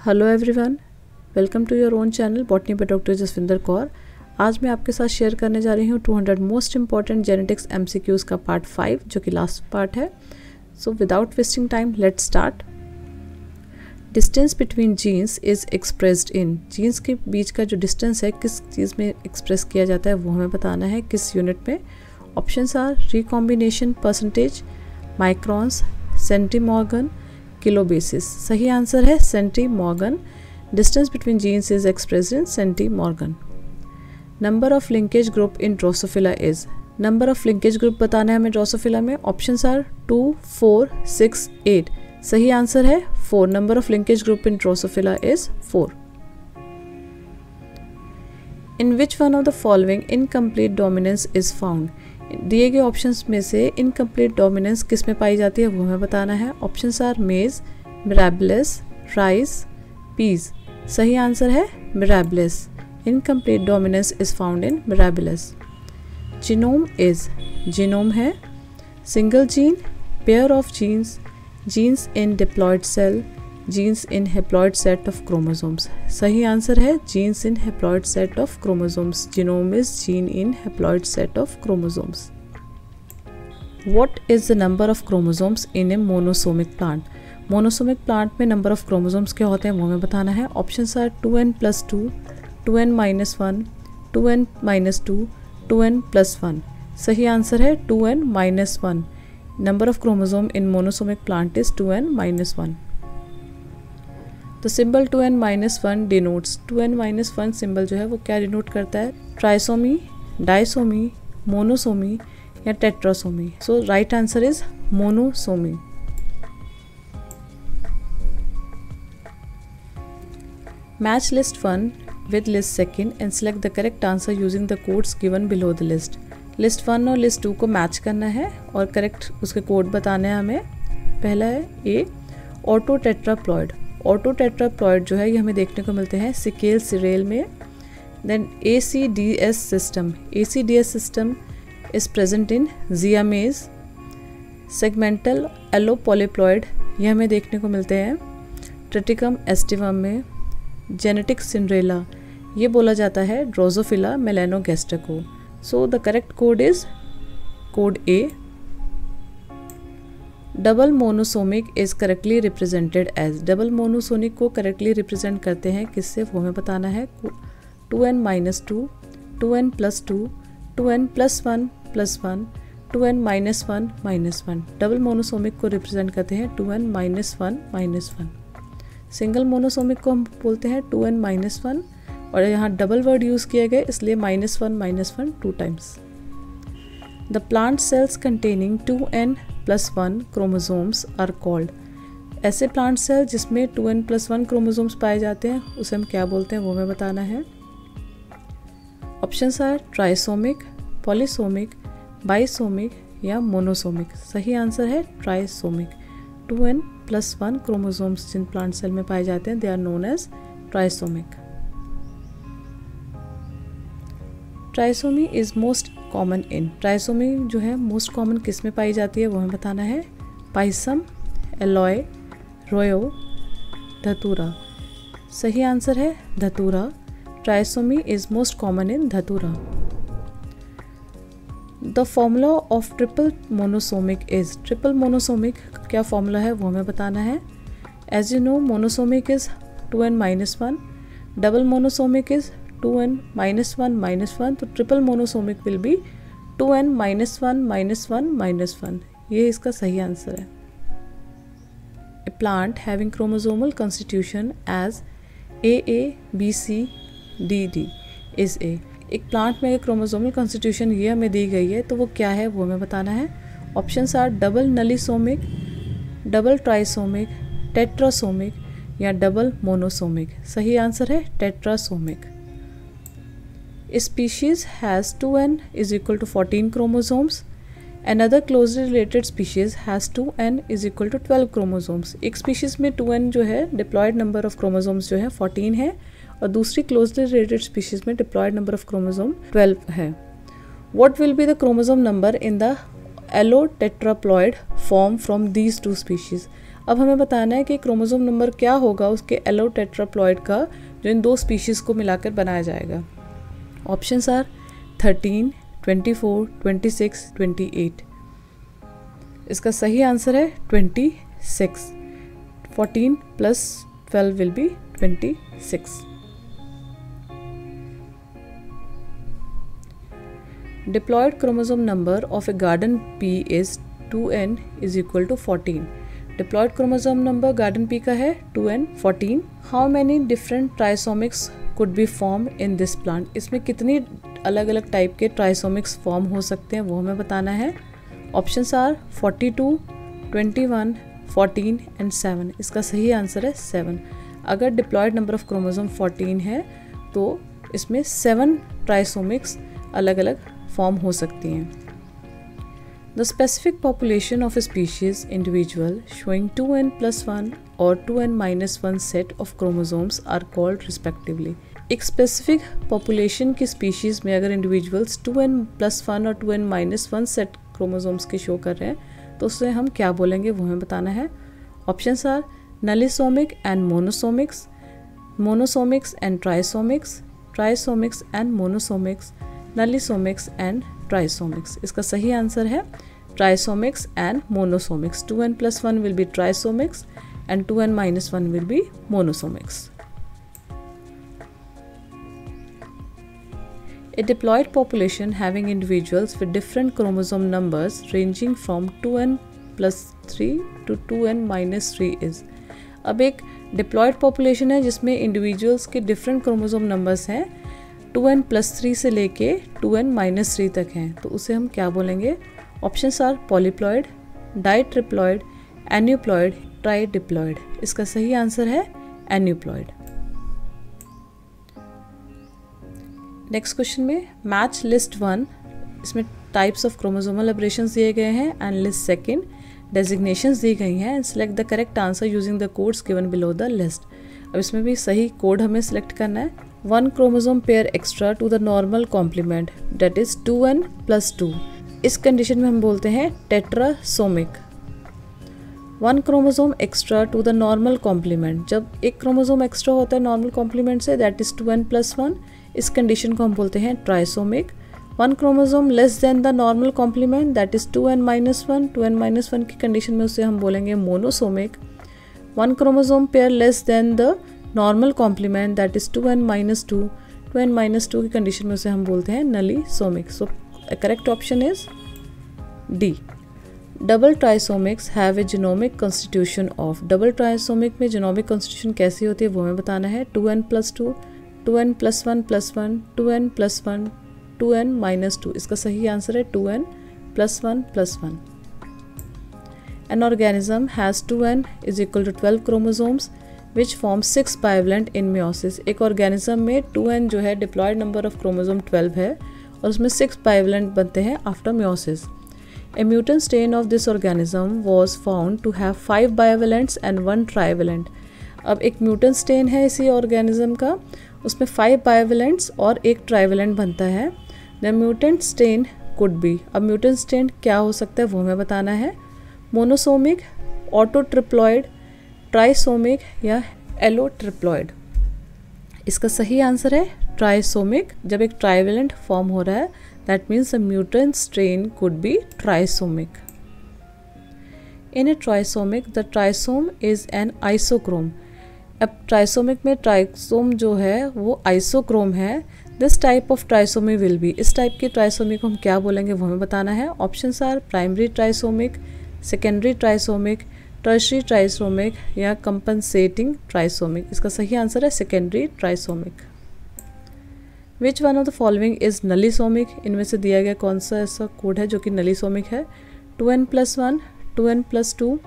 Hello everyone, welcome to your own channel botany by doctor Jasvinder Kaur. आज मैं आपके साथ शेयर करने जा रही हूँ 200 मोस्ट इंपॉर्टेंट जेनेटिक्स एमसीक्यूज़ का पार्ट 5 जो कि लास्ट पार्ट है। So without wasting time let's start. Distance between genes is expressed in, genes के बीच का जो डिस्टेंस है किस चीज़ में एक्सप्रेस किया जाता है वो हमें बताना है, किस यूनिट में। Options are recombination percentage, microns, centimorgan, kilo bases. सही आंसर है centimorgan. Distance between genes is expressed in centimorgan. Number of linkage group in Drosophila is, number of linkage group बताना है हमें ड्रोसोफिला में। Options are 2, 4, 6, 8। सही answer है 4। Number of linkage group in Drosophila is 4। In which one of the following incomplete dominance is found, दिए गए options में से इनकम्प्लीट डोमिनेंस किस में पाई जाती है वो हमें बताना है। Options are maize, Mirabilis, rice, peas. सही आंसर है Mirabilis. Incomplete dominance is found in Mirabilis. Genome is, genome है single gene, pair of genes, genes in diploid cell, genes in haploid set of chromosomes. सही answer है genes in haploid set of chromosomes. Genome is gene in haploid set of chromosomes. What is the number of chromosomes in a monosomic plant, monosomic plant में number of chromosomes क्या होते हैं वो हमें बताना है। Options are 2n+2, 2n-1, 2n-2, 2n+1। सही answer है 2n-1। Number of chromosome in monosomic plant is 2n-1। तो symbol 2n-1 denotes, 2n-1 symbol जो है वो क्या डिनोट करता है? ट्राइसोमी, डाइसोमी, मोनोसोमी या tetrasomy. So right answer is monosomy. Match list 1 with list 2 and select the correct answer using the codes given below the list। List 1 और list 2 को match करना है और करेक्ट उसके कोड बताने हैं हमें। पहला है A, autotetraploid. Autotetraploid जो है ये हमें देखने को मिलते हैं सिकेल सीरियल में। Then ACDS system, ACDS system is present in Zea mays. Segmental allopolyploid ये हमें देखने को मिलते हैं ट्रिटिकम एस्टिवम में। जेनेटिक सिंड्रेला ये बोला जाता है ड्रोसोफिला मेलानोगास्टर को। So the correct code is code A. Double monosomic is correctly represented as, double monosomic को करेक्टली रिप्रेजेंट करते हैं किससे वो हमें बताना है। 2n-2, 2n+2, 2n+1+1, 2n-1-1। Double monosomic को रिप्रेजेंट करते हैं 2n-1-1। सिंगल मोनोसोमिक को हम बोलते हैं 2n-1 और यहाँ डबल वर्ड यूज़ किए गए इसलिए -1 2 times. The plant cells containing 2n+1 chromosomes are called, ऐसे प्लांट सेल जिसमें 2n+1 क्रोमोसोम्स पाए जाते हैं उसे हम क्या बोलते हैं वो हमें बताना है। Options are trisomic, polysomic, bisomic या मोनोसोमिक। सही आंसर है ट्राइसोमिक। 2n+1 क्रोमोसोम्स जिन प्लांट सेल में पाए जाते हैं they are known as trisomic. Trisomy is most common in, trisomy जो है मोस्ट कॉमन किस में पाई जाती है वो हमें बताना है। पाइसम, एलॉय, रोयो, धतूरा। सही आंसर है Datura. Trisomy is most common in Datura. The formula of triple monosomic is, triple monosomic क्या फॉर्मूला है वो हमें बताना है। As you know monosomic is 2n-1, double monosomic is 2n-1-1, तो triple monosomic will be 2n-1-1-1। ये इसका सही आंसर है। A plant having chromosomal constitution as AABCDD is a, एक प्लांट में अगर क्रोमोसोमल कॉन्स्टिट्यूशन ये हमें दी गई है तो वो क्या है वो हमें बताना है। Options are double nullisomic, double trisomic, tetrasomic या डबल मोनोसोमिक। सही आंसर है tetrasomic. Species has 2n=14 chromosomes. Another closely related species has 2n=12 chromosomes. एक स्पीशीज में 2n जो है डिप्लॉयड नंबर ऑफ क्रोमोसोम्स जो है 14 है और दूसरी क्लोजली रिलेटेड स्पीशीज में डिप्लॉयड नंबर ऑफ क्रोमोसोम 12 है। What will be the chromosome number in the allotetraploid form from these two species? अब हमें बताना है कि क्रोमोसोम नंबर क्या होगा उसके एलोटेट्राप्लॉइड का जो इन दो स्पीशीज़ को मिलाकर बनाया जाएगा। Options are 13, 24, 26, 28। इसका सही आंसर है 26। 14 + 12 will be 26। Diploid chromosome number of a garden pea is 2n is equal to 14. Diploid chromosome number garden pea का है 2n 14. How many different trisomics could be formed in this plant? इसमें कितनी अलग अलग type के ट्राइसोमिक्स form हो सकते हैं वो हमें बताना है। Options are 42, 21, 14 and 7। इसका सही आंसर है 7। अगर डिप्लॉयड नंबर ऑफ क्रोमोसोम 14 है तो इसमें 7 ट्राइसोमिक्स अलग अलग फॉर्म हो सकती हैं। The specific population of a species individual showing 2n+1 और 2n-1 set of chromosomes are called respectively. एक स्पेसिफिक पॉपुलेशन की स्पीशीज़ में अगर इंडिविजुअल्स 2n+1 और 2n-1 सेट क्रोमोसोम्स के शो कर रहे हैं तो उससे हम क्या बोलेंगे वो हमें बताना है। Options are nullisomic and monosomics, monosomics and trisomics, trisomics and monosomics, nullisomics and trisomics. इसका सही आंसर है trisomics and monosomics. 2n+1 will be trisomics and 2n-1 will be monosomics. A diploid population having individuals with different chromosome numbers ranging from 2n+3 to 2n-3 is। अब एक diploid population है जिसमें individuals के different chromosome numbers हैं 2n+3 से लेके 2n-3 तक हैं, तो उसे हम क्या बोलेंगे। Options are polyploid, ditriploid, aneuploid, tridiploid. इसका सही आंसर है एन्यूप्लॉयड। नेक्स्ट क्वेश्चन में मैच लिस्ट 1, इसमें टाइप्स ऑफ क्रोमोसोमल एब्रेशंस दिए गए हैं एंड लिस्ट सेकेंड डेजिग्नेशंस दी गई हैं and select the correct answer using the codes given below the list. अब इसमें भी सही कोड हमें सिलेक्ट करना है। 1 chromosome pair extra to the normal complement that is 2n+2। इस कंडीशन में हम बोलते हैं tetrasomic. 1 chromosome extra to the normal complement, जब एक क्रोमोसोम एक्स्ट्रा होता है नॉर्मल कॉम्प्लीमेंट से दैट इज 2n+1, इस कंडीशन को हम बोलते हैं trisomic. 1 chromosome less than the normal complement that is 2n-1, 2n-1 की कंडीशन में उसे हम बोलेंगे monosomic. 1 chromosome pair less than the normal complement that is 2n-2, 2n-2 की कंडीशन में उसे हम बोलते हैं nullisomic. So correct option is D. Double trisomics have a genomic constitution of. Double trisomic में जीनोमिक कॉन्स्टिट्यूशन कैसी होती है वो हमें बताना है। 2n+2, 2n+1+1, 2n+1, 2n-2। इसका सही आंसर है 2n+1+1। An organism has 2n is equal to 12 chromosomes which form 6 bivalent in meiosis। एक ऑर्गेनिज्म में 2n जो है डिप्लॉयड नंबर ऑफ क्रोमोसोम 12 है और उसमें 6 bivalent बनते हैं after meiosis। A mutant strain of this organism was found to have 5 bivalents and 1 trivalent। अब एक म्यूटेंट स्टेन है इसी ऑर्गेनिज्म का, उसमें 5 बाइवेलेंट्स और 1 ट्राइवेलेंट बनता है। The mutant strain could be. अब म्यूटेंट स्टेन क्या हो सकता है वो हमें बताना है। मोनोसोमिक, ऑटोट्रिप्लॉयड, ट्राइसोमिक या एलोट्रिप्लॉयड। इसका सही आंसर है ट्राइसोमिक। जब एक ट्राइवेलेंट फॉर्म हो रहा है that means the mutant strain could be trisomic. In a trisomic the trisome is an isochrome. अब ट्राइसोमिक में ट्राइसोम जो है वो आइसोक्रोम है। This type of trisomy will be. इस टाइप की ट्राइसोमी को हम क्या बोलेंगे वो हमें बताना है। Options are primary trisomic, secondary trisomic, tertiary trisomic या कंपनसेटिंग ट्राइसोमिक। इसका सही आंसर है secondary trisomic. Which one of the following is नलिसोमिक। इनमें से दिया गया कौन सा ऐसा कोड है जो कि नलिसोमिक है। 2n+1, 2n+2,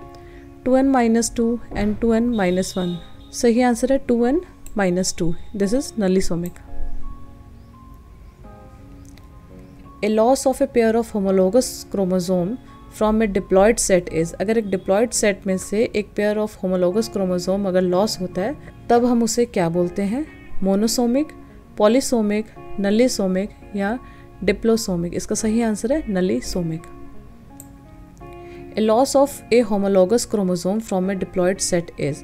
2n-2 and 2n-1। सही आंसर है 2n-2। This is nullisomic. A loss of a pair of homologous chromosome from a diploid set is. अगर एक डिप्लॉयड सेट में से एक पेयर ऑफ होमोलोगस क्रोमोसोम अगर लॉस होता है तब हम उसे क्या बोलते हैं। मोनोसोमिक, पॉलीसोमिक, नलिसोमिक या डिप्लोसोमिक। इसका सही आंसर है nullisomic. A loss of a homologous chromosome from a diploid set is.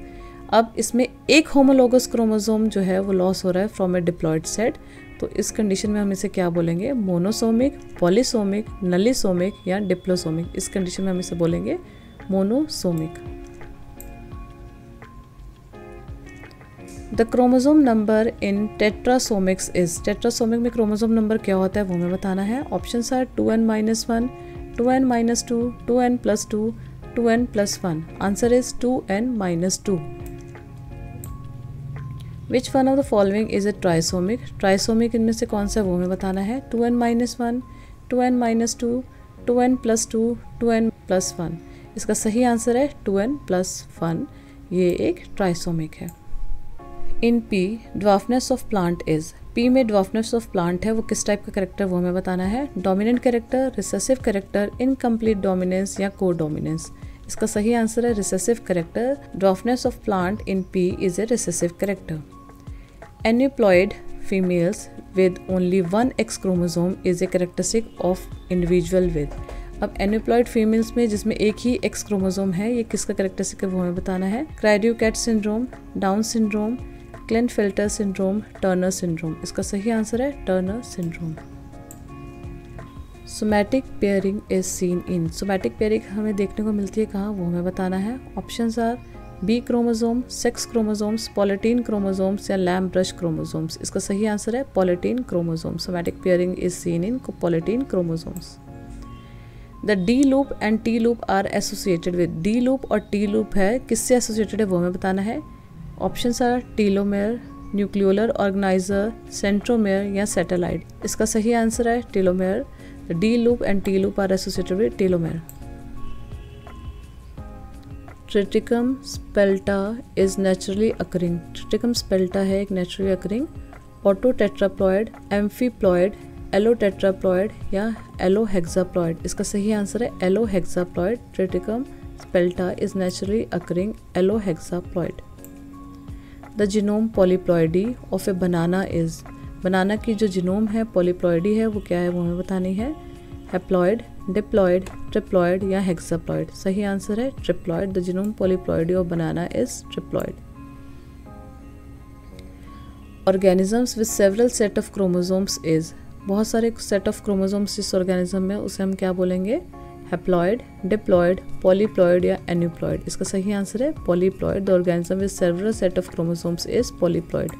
अब इसमें एक होमोलॉगस क्रोमोसोम जो है वो लॉस हो रहा है फ्रॉम ए डिप्लॉयड सेट, तो इस कंडीशन में हम इसे क्या बोलेंगे, मोनोसोमिक, पॉलीसोमिक, नलीसोमिक या डिप्लोसोमिक। इस कंडीशन में हम इसे बोलेंगे monosomic. The chromosome number in tetrasomics is. Tetrasomic में क्रोमोसोम नंबर क्या होता है वो हमें बताना है। Options are 2n-1, 2n-2, 2n+2, 2n+1। Answer is 2n-2। Which one of the following is a trisomic. Trisomic इनमें से कौन सा वो हमें बताना है। 2n-1, 2n-2, 2n+2, 2n+1। इसका सही आंसर है 2n+1। ये एक ट्राइसोमिक है। In pea dwarfness of plant is. Pea में ड्वार्फनेस ऑफ प्लांट है वो किस टाइप का कैरेक्टर वो हमें बताना है। Dominant character, recessive character, incomplete dominance या को डोमिनेंस। इसका सही आंसर है recessive character. Dwarfness of plant in pea is a recessive character. Aneuploid females with only one X chromosome is a characteristic of individual with. अब aneuploid females में जिसमें एक ही x chromosome है, ये किसका कैरेक्टरिस्टिक है वो हमें बताना है। Cri du chat syndrome, Down syndrome, Klinefelter syndrome, Turner syndrome. इसका सही आंसर है Turner syndrome. Somatic pairing is seen in. Somatic pairing हमें देखने को मिलती है कहाँ वो हमें बताना है। Options are B chromosome, sex chromosomes, polytene chromosomes या लैम्ब ब्रश क्रोमोसोम्स। इसका सही आंसर है polytene chromosome. Somatic pairing is seen in polytene chromosomes. The D loop and T loop are associated with. D loop और T loop है किससे associated है वो हमें बताना है। Options are telomere, nucleolar organiser, centromere या सैटेलाइट। इसका सही आंसर है telomere. The D loop and T loop are associated with telomere. Triticum spelta is naturally occurring. Triticum spelta है एक नेचुरली अकरिंग ऑटोटेट्राप्लॉयड, एम्फीप्लॉयड, एलोटेट्राप्लॉयड या एलोहेक्साप्लॉयड। इसका सही आंसर है allohexaploid. Triticum spelta is naturally occurring allohexaploid. The genome polyploidy of a banana is. Banana की जो genome है पॉलीप्लॉयडी है वो क्या है वो हमें बतानी है। हैप्लॉयड, डिप्लॉयड, ट्रिप्लॉयड या हेक्साप्लॉयड। सही आंसर है triploid. The genome polyploidy of banana is triploid. Organisms with several set of chromosomes is. बहुत सारे सेट ऑफ क्रोमोसोम्स जिस ऑर्गेनिज्म में उसे हम क्या बोलेंगे। हैप्लॉयड, डिप्लॉयड, पॉलीप्लॉयड या एन्यूप्लॉयड। इसका सही आंसर है polyploid. The organism with several set of chromosomes is polyploid.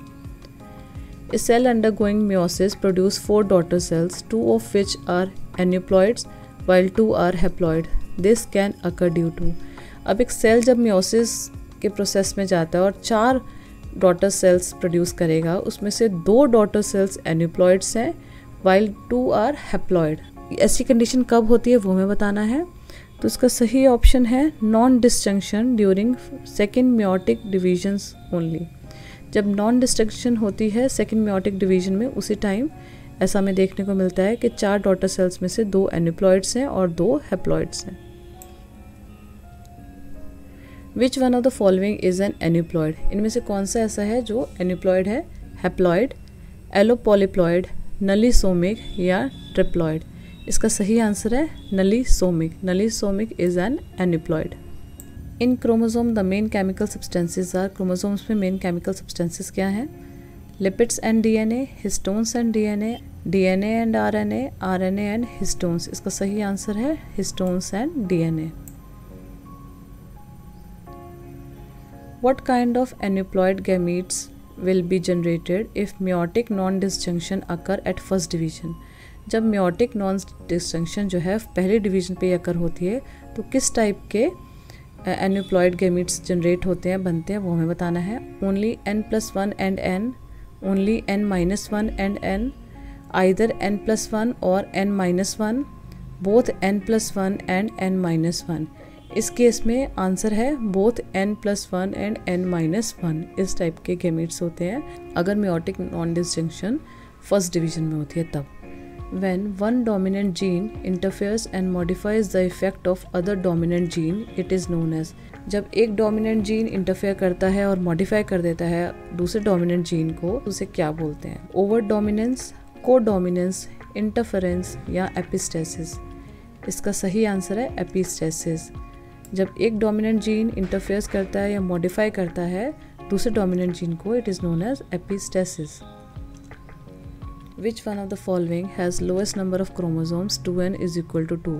A cell undergoing meiosis produce 4 daughter cells, 2 of which are aneuploids while 2 are haploid. This can occur due to। अब एक cell जब meiosis के process में जाता है और 4 daughter cells produce करेगा, उसमें से 2 डॉटर सेल्स एन्यूप्लॉइड्स हैं while 2 are haploid। ऐसी कंडीशन कब होती है वो हमें बताना है। तो इसका सही ऑप्शन है non disjunction during second meiotic divisions only. जब नॉन डिस्ट्रक्शन होती है सेकेंड मियोटिक डिवीजन में, उसी टाइम ऐसा हमें देखने को मिलता है कि 4 डॉटर सेल्स में से 2 एन्यूप्लॉइड्स हैं और 2 हैप्लॉइड्स हैं। Which one of the following is an aneuploid. इनमें से कौन सा ऐसा है जो एन्यूप्लॉइड है। हैप्लॉइड, एलोपॉलीप्लॉइड, नलीसोमिक या ट्रिप्लॉइड। इसका सही आंसर है nullisomic. Nullisomic is an aneuploid. In chromosome the main chemical substances are. Chromosomes में मेन केमिकल सब्सटेंसेस क्या हैं। Lipids and DNA, histones and DNA, DNA and RNA, RNA and histones. इसका सही answer है histones and DNA. What kind of aneuploid gametes will be generated if meiotic non disjunction occur at first division. जब meiotic non disjunction जो है पहले division पे अकर होती है तो किस टाइप के एन्यूप्लॉइड गैमीट्स जनरेट होते हैं, बनते हैं, वो हमें बताना है। Only n+1 and n, only n-1 and n, either n+1 और n-1, both n+1 and n-1। इस केस में आंसर है बोथ n+1 एंड n-1। इस टाइप के गैमीट्स होते हैं अगर meiotic non disjunction first division में होती है तब। When one dominant gene interferes and modifies the effect of other dominant gene, it is known as। जब एक डोमिनेंट जीन इंटरफेयर करता है और मॉडिफाई कर देता है दूसरे डोमिनेंट जीन को, उसे क्या बोलते हैं। ओवर डोमिनेंस, को डोमिनेंस, इंटरफेरेंस या एपिस्टेसिस। इसका सही आंसर है एपिस्टेसिस। जब एक डोमिनेंट जीन इंटरफेयर करता है या मॉडिफाई करता है दूसरे डोमिनेंट जीन को, it is known as epistasis. Which one of the following has lowest number of chromosomes 2n is equal to 2।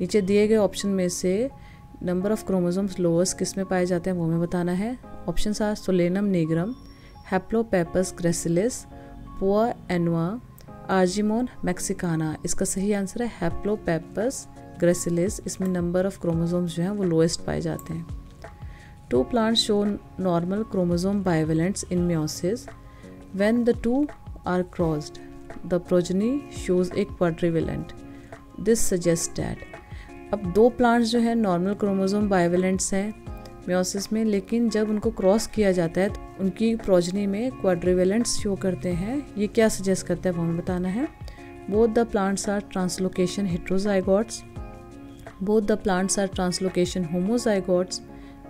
नीचे दिए गए ऑप्शन में से नंबर ऑफ क्रोमोसोम्स लोएस्ट किस में पाए जाते हैं वो हमें बताना है। Option are Solanum nigrum, Haplopappus gracilis, Poa annua, Argemone mexicana. इसका सही आंसर है हैप्लोपेपस ग्रेसिलिस। इसमें नंबर ऑफ क्रोमोसोम्स जो हैं वो लोएस्ट पाए जाते हैं। 2 plants show normal chromosome bivalents in meiosis. When the two are crossed, the progeny shows a quadrivalent. This suggests that अब 2 प्लांट्स जो है नॉर्मल क्रोमोसोम बाइवेलेंट्स हैं मेयोसिस में, लेकिन जब उनको क्रॉस किया जाता है तो उनकी प्रोजनी में क्वाड्रिवेलेंट्स शो करते हैं। ये क्या सजेस्ट करता है वो हमें बताना है। Both the plants are translocation heterozygotes, both the plants are translocation homozygotes,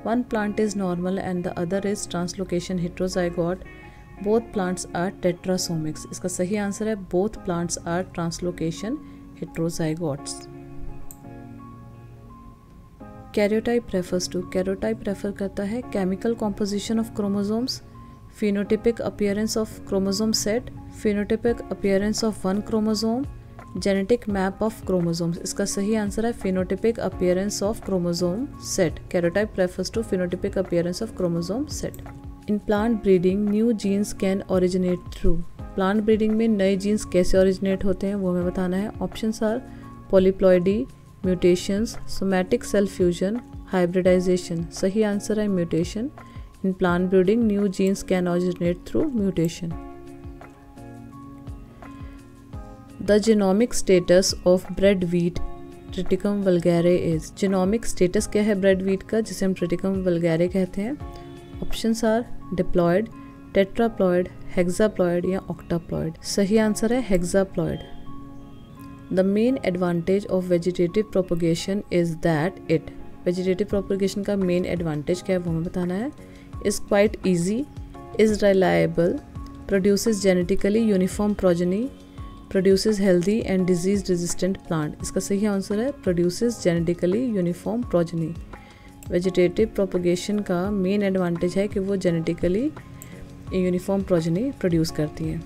one plant is normal and the other is translocation heterozygote, both plants are tetrasomics। इसका सही आंसर है both plants are translocation heterozygotes। Karyotype refers to, karyotype refer करता है chemical composition of chromosomes, phenotypic appearance of chromosome set, phenotypic appearance of one chromosome, genetic map of chromosomes. इसका सही answer है phenotypic appearance of chromosome set. Karyotype refers to phenotypic appearance of chromosome set. In plant breeding new genes can originate through. Plant breeding में नए jeans कैसे originate होते हैं वो हमें बताना है। Options are polyploidy, mutations, somatic cell fusion, hybridisation. सही आंसर है mutation. In plant breeding new genes can originate through mutation. The genomic status of bread wheat Triticum vulgare is। genomic status क्या है bread wheat का जिसे हम Triticum vulgare कहते हैं। Options are diploid, tetraploid, hexaploid या octaploid. सही answer है hexaploid. The main advantage of vegetative propagation is that it. Vegetative propagation का मेन एडवांटेज क्या है वो हमें बताना है। Is quite easy, is reliable, produces genetically uniform progeny, produces healthy and disease resistant plant. इसका सही आंसर है produces genetically uniform progeny. Vegetative propagation का मेन एडवांटेज है कि वो जेनेटिकली यूनिफॉर्म प्रोजेनी प्रोड्यूस करती हैं।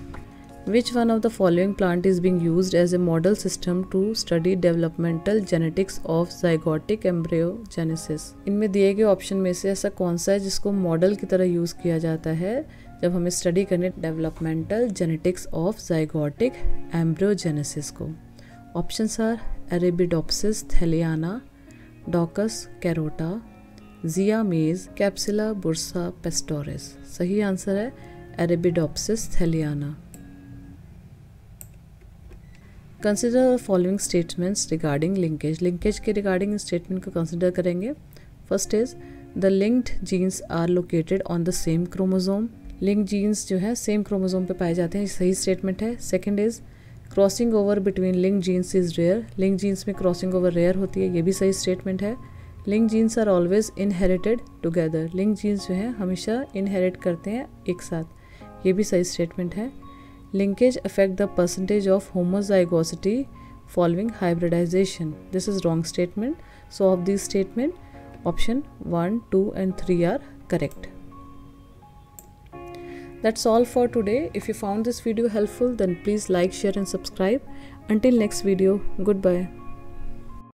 Which one of the following plant is being used as a model system to study developmental genetics of zygotic embryogenesis. इनमें दिए गए option में से ऐसा कौन सा है जिसको मॉडल की तरह यूज़ किया जाता है जब हमें स्टडी करने developmental genetics of zygotic embryogenesis को। Options are Arabidopsis thaliana, Daucus carota, Zea mays, Capsella bursa pastoris. सही आंसर है Arabidopsis thaliana. Consider the following statements regarding linkage. Linkage के रिगार्डिंग स्टेटमेंट को कंसिडर करेंगे। First is the linked genes are located on the same chromosome. Link genes जो है same chromosome पे पाए जाते हैं, सही स्टेटमेंट है। Second is crossing over between link genes is rare. Link genes में क्रॉसिंग ओवर रेयर होती है, ये भी सही स्टेटमेंट है। Link genes are always inherited together. Link genes जो है हमेशा इनहेरिट करते हैं एक साथ, ये भी सही स्टेटमेंट है। Linkage affect the percentage of homozygosity following hybridisation. This is wrong statement. So of this statement option 1, 2 and 3 are correct. That's all for today. If you found this video helpful, then please like, share and subscribe. Until next video, goodbye.